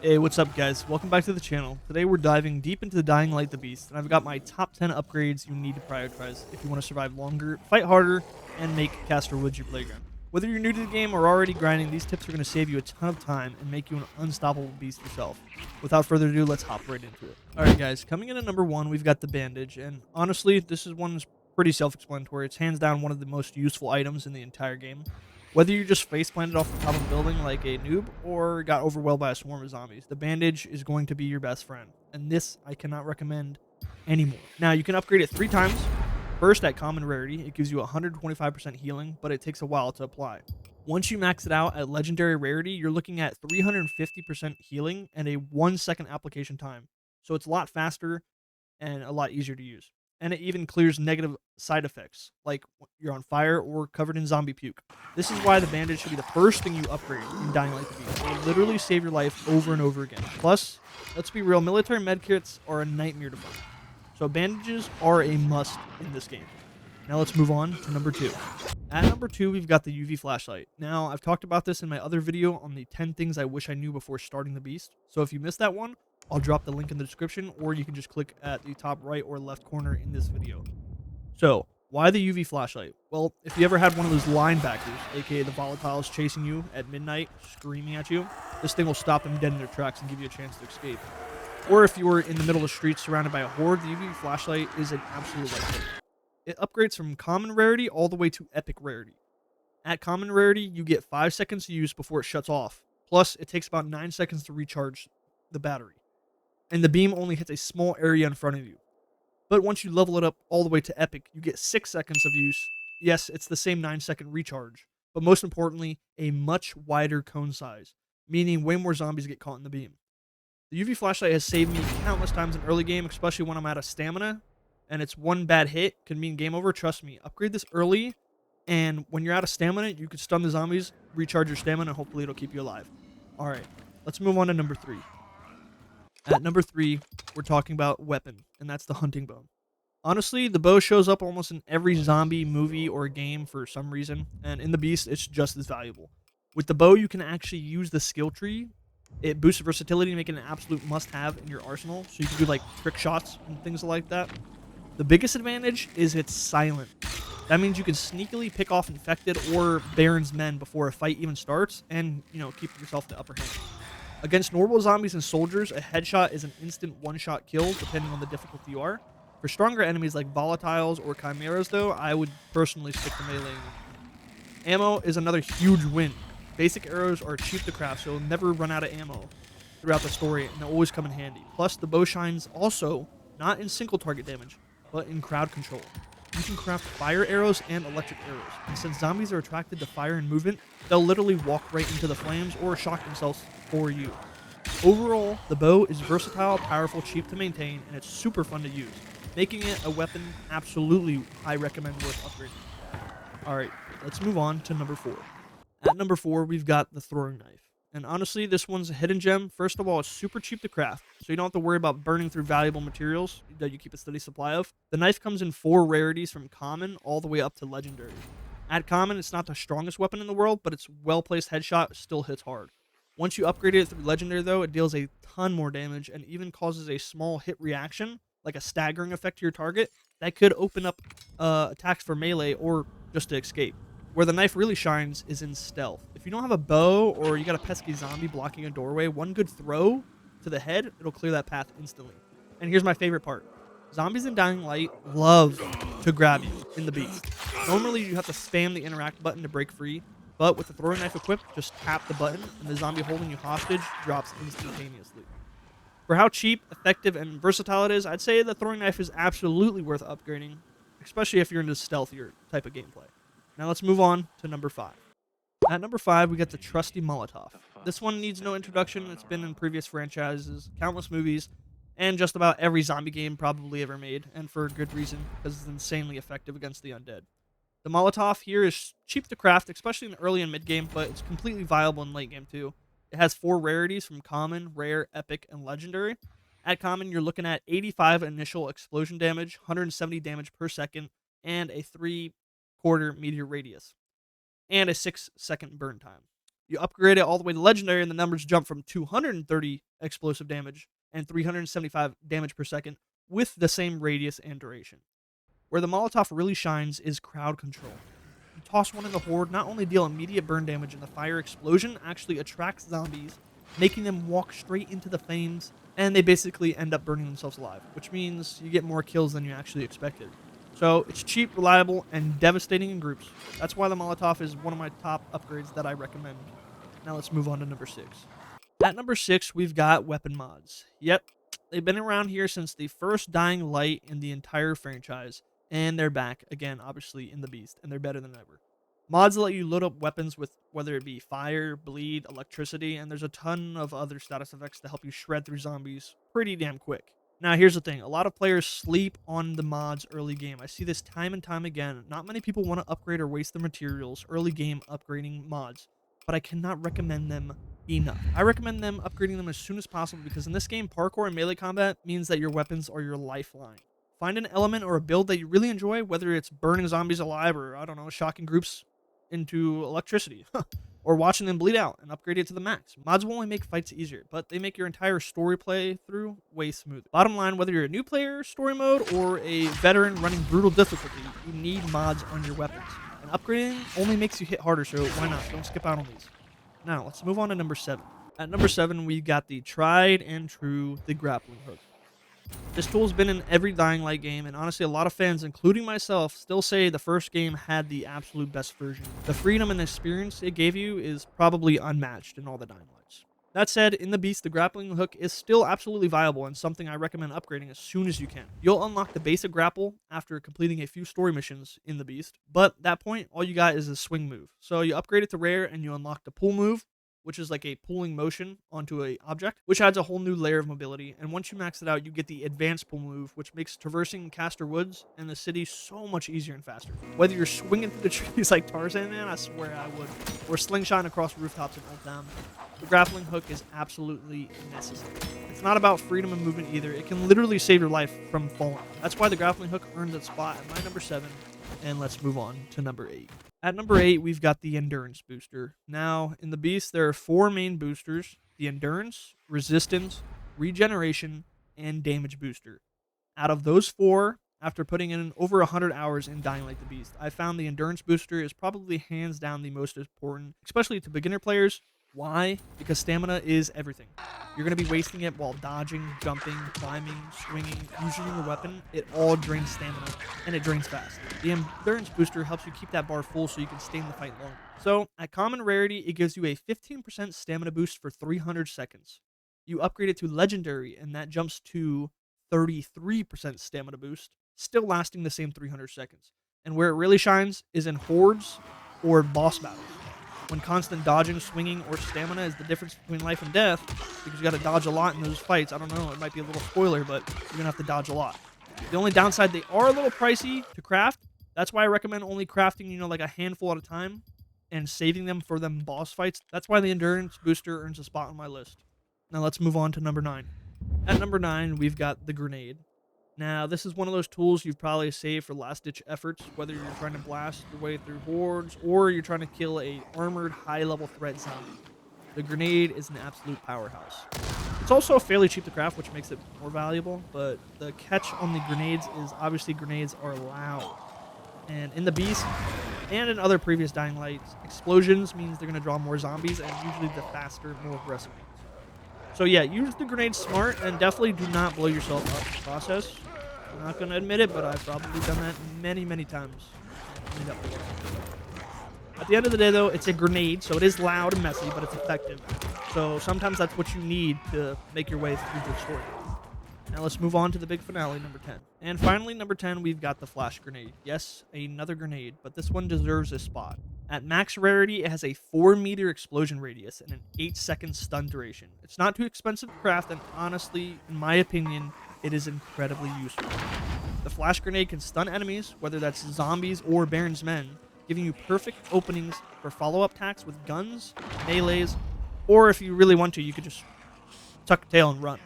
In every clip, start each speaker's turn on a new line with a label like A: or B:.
A: Hey, what's up guys? Welcome back to the channel. Today we're diving deep into the Dying Light the Beast, and I've got my top 10 upgrades you need to prioritize if you want to survive longer, fight harder, and make Castor Woods your playground. Whether you're new to the game or already grinding, these tips are going to save you a ton of time and make you an unstoppable beast yourself. Without further ado, let's hop right into it. Alright guys, coming in at number 1, we've got the Bandage, and honestly, this is one that's pretty self-explanatory. It's hands down one of the most useful items in the entire game. Whether you just face planted off the top of a building like a noob or got overwhelmed by a swarm of zombies, the bandage is going to be your best friend. And this I cannot recommend anymore. Now, you can upgrade it 3 times. First, at common rarity, it gives you 125% healing, but it takes a while to apply. Once you max it out at legendary rarity, you're looking at 350% healing and a 1 second application time. So it's a lot faster and a lot easier to use. And it even clears negative side effects, like you're on fire or covered in zombie puke. This is why the bandage should be the first thing you upgrade in Dying Light the Beast. It will literally save your life over and over again. Plus, let's be real, military medkits are a nightmare to find. So bandages are a must in this game. Now let's move on to number 2. At number 2, we've got the UV flashlight. Now, I've talked about this in my other video on the 10 things I wish I knew before starting the beast. So if you missed that one, I'll drop the link in the description, or you can just click at the top right or left corner in this video. So, why the UV flashlight? Well, if you ever had one of those linebackers, aka the volatiles, chasing you at midnight, screaming at you, this thing will stop them dead in their tracks and give you a chance to escape. Or if you were in the middle of the street surrounded by a horde, the UV flashlight is an absolute lifesaver. It upgrades from common rarity all the way to epic rarity. At common rarity, you get 5 seconds to use before it shuts off. Plus, it takes about 9 seconds to recharge the battery. And the beam only hits a small area in front of you. But once you level it up all the way to epic, you get 6 seconds of use. Yes, it's the same 9-second recharge, but most importantly, a much wider cone size, meaning way more zombies get caught in the beam. The UV flashlight has saved me countless times in early game, especially when I'm out of stamina, and it's one bad hit can mean game over. Trust me, upgrade this early, and when you're out of stamina, you can stun the zombies, recharge your stamina, and hopefully it'll keep you alive. Alright, let's move on to number 3. At number 3, we're talking about weapon, and that's the hunting bow. Honestly, the bow shows up almost in every zombie movie or game for some reason, and in the beast, it's just as valuable. With the bow, you can actually use the skill tree. It boosts versatility, making it an absolute must-have in your arsenal, so you can do like trick shots and things like that. The biggest advantage is it's silent. That means you can sneakily pick off infected or Baron's men before a fight even starts, and keep yourself the upper hand. Against normal zombies and soldiers, a headshot is an instant one-shot kill, depending on the difficulty you are. For stronger enemies like volatiles or chimeras, though, I would personally stick to melee. Ammo is another huge win. Basic arrows are cheap to craft, so you'll never run out of ammo throughout the story, and they'll always come in handy. Plus, the bow shines also not in single target damage, but in crowd control. You can craft fire arrows and electric arrows, and since zombies are attracted to fire and movement, they'll literally walk right into the flames or shock themselves for you. Overall, the bow is versatile, powerful, cheap to maintain, and it's super fun to use, making it a weapon absolutely I recommend worth upgrading. Alright, let's move on to number 4. At number 4, we've got the throwing knife. And honestly, this one's a hidden gem. First of all, it's super cheap to craft, so you don't have to worry about burning through valuable materials that you keep a steady supply of. The knife comes in 4 rarities from common all the way up to legendary. At common, it's not the strongest weapon in the world, but its well-placed headshot still hits hard. Once you upgrade it through legendary, though, it deals a ton more damage and even causes a small hit reaction, like a staggering effect to your target, that could open up attacks for melee or just to escape. Where the knife really shines is in stealth. If you don't have a bow or you got a pesky zombie blocking a doorway, one good throw to the head, it'll clear that path instantly. And here's my favorite part. Zombies in Dying Light love to grab you in the beast. Normally you have to spam the interact button to break free, but with the throwing knife equipped, just tap the button and the zombie holding you hostage drops instantaneously. For how cheap, effective, and versatile it is, I'd say the throwing knife is absolutely worth upgrading, especially if you're into stealthier type of gameplay. Now let's move on to number 5. At number 5, we got the trusty Molotov. This one needs no introduction. It's been in previous franchises, countless movies, and just about every zombie game probably ever made, and for a good reason, because it's insanely effective against the undead. The Molotov here is cheap to craft, especially in the early and mid game, but it's completely viable in late game too. It has 4 rarities from common, rare, epic, and legendary. At common, you're looking at 85 initial explosion damage, 170 damage per second, and a 3/4 meter radius, and a 6-second burn time. You upgrade it all the way to legendary, and the numbers jump from 230 explosive damage and 375 damage per second with the same radius and duration. Where the Molotov really shines is crowd control. You toss one in the horde, not only deal immediate burn damage, and the fire explosion actually attracts zombies, making them walk straight into the flames, and they basically end up burning themselves alive, which means you get more kills than you actually expected. So it's cheap, reliable, and devastating in groups. That's why the Molotov is one of my top upgrades that I recommend. Now let's move on to number 6. At number 6, we've got weapon mods. Yep, they've been around here since the first Dying Light in the entire franchise, and they're back again, obviously, in the Beast, and they're better than ever. Mods let you load up weapons with whether it be fire, bleed, electricity, and there's a ton of other status effects to help you shred through zombies pretty damn quick. Now, here's the thing. A lot of players sleep on the mods early game. I see this time and time again. Not many people want to upgrade or waste their materials early game upgrading mods, but I cannot recommend them enough. I recommend them upgrading them as soon as possible because in this game, parkour and melee combat means that your weapons are your lifeline. Find an element or a build that you really enjoy, whether it's burning zombies alive or, I don't know, shocking groups into electricity or watching them bleed out, and upgrade it to the max. Mods will only make fights easier, but they make your entire story playthrough way smoother. Bottom line, whether you're a new player, story mode, or a veteran running brutal difficulty, you need mods on your weapons. And upgrading only makes you hit harder, so why not? Don't skip out on these. Now, let's move on to number 7. At number 7, we got the tried and true, the Grappling Hook. This tool's been in every Dying Light game, and honestly, a lot of fans, including myself, still say the first game had the absolute best version. The freedom and experience it gave you is probably unmatched in all the Dying Lights. That said, in the Beast, the Grappling Hook is still absolutely viable and something I recommend upgrading as soon as you can. You'll unlock the basic grapple after completing a few story missions in the Beast, but at that point, all you got is a swing move. So you upgrade it to rare and you unlock the pull move, which is like a pulling motion onto an object, which adds a whole new layer of mobility. And once you max it out, you get the advanced pull move, which makes traversing Castor Woods and the city so much easier and faster. Whether you're swinging through the trees like Tarzan, man, I swear I would, or slingshotting across rooftops in Old Town, the Grappling Hook is absolutely necessary. It's not about freedom of movement either. It can literally save your life from falling. That's why the Grappling Hook earned its spot at my number 7. And let's move on to number 8. At number 8, we've got the Endurance Booster. Now, in the Beast, there are 4 main boosters: the Endurance, Resistance, Regeneration, and Damage Booster. Out of those 4, after putting in over 100 hours in Dying Light the Beast, I found the Endurance Booster is probably hands down the most important, especially to beginner players. Why? Because stamina is everything. You're going to be wasting it while dodging, jumping, climbing, swinging, using your weapon. It all drains stamina, and it drains fast. The Endurance Booster helps you keep that bar full so you can stay in the fight longer. So, at common rarity, it gives you a 15% stamina boost for 300 seconds. You upgrade it to Legendary, and that jumps to 33% stamina boost, still lasting the same 300 seconds. And where it really shines is in hordes or boss battles, when constant dodging, swinging, or stamina is the difference between life and death, because you got to dodge a lot in those fights. I don't know, it might be a little spoiler, but you're going to have to dodge a lot. The only downside, they are a little pricey to craft. That's why I recommend only crafting, like a handful at a time and saving them for them boss fights. That's why the Endurance Booster earns a spot on my list. Now let's move on to number 9. At number 9, we've got the Grenade. Now, this is one of those tools you've probably saved for last-ditch efforts, whether you're trying to blast your way through hordes or you're trying to kill a armored, high-level threat zombie. The Grenade is an absolute powerhouse. It's also fairly cheap to craft, which makes it more valuable, but the catch on the grenades is obviously grenades are loud. And in the Beast, and in other previous Dying Lights, explosions means they're going to draw more zombies, and usually the faster, more aggressive ones. So yeah, use the grenade smart, and definitely do not blow yourself up in the process. I'm not going to admit it, but I've probably done that many, many times. At the end of the day, though, it's a grenade, so it is loud and messy, but it's effective. So sometimes that's what you need to make your way through the story. Now let's move on to the big finale, number 10. And finally, number 10, we've got the Flash Grenade. Yes, another grenade, but this one deserves a spot. At max rarity, it has a 4-meter explosion radius and an 8-second stun duration. It's not too expensive to craft, and honestly, in my opinion, it is incredibly useful. The Flash Grenade can stun enemies, whether that's zombies or Baron's men, giving you perfect openings for follow-up attacks with guns, melees, or if you really want to, you could just tuck your tail and run.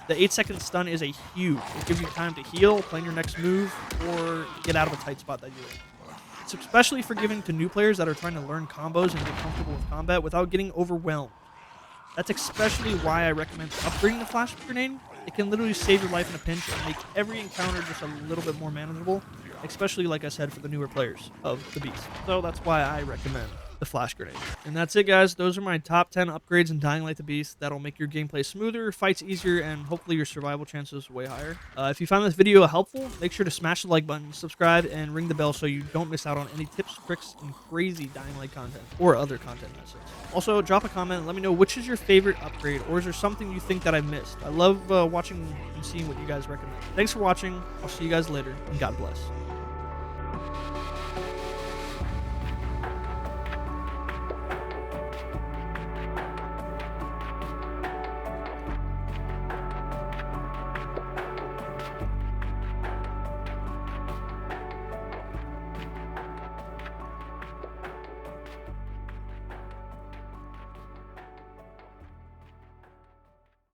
A: The 8-second stun is a huge. It gives you time to heal, plan your next move, or get out of a tight spot that you're in. It's especially forgiving to new players that are trying to learn combos and get comfortable with combat without getting overwhelmed. That's especially why I recommend upgrading the flash grenade. It can literally save your life in a pinch and make every encounter just a little bit more manageable, especially, like I said, for the newer players of the beast. So that's why I recommend the flash grenade. And that's it, guys. Those are my top 10 upgrades in Dying Light the Beast that'll make your gameplay smoother, fights easier, and hopefully your survival chances way higher. If you found this video helpful, make sure to smash the like button, subscribe, and ring the bell so you don't miss out on any tips, tricks, and crazy Dying Light content or other content messages. Also, drop a comment and let me know which is your favorite upgrade, or is there something you think that I missed. I love watching and seeing what you guys recommend. Thanks for watching. I'll see you guys later, and God bless.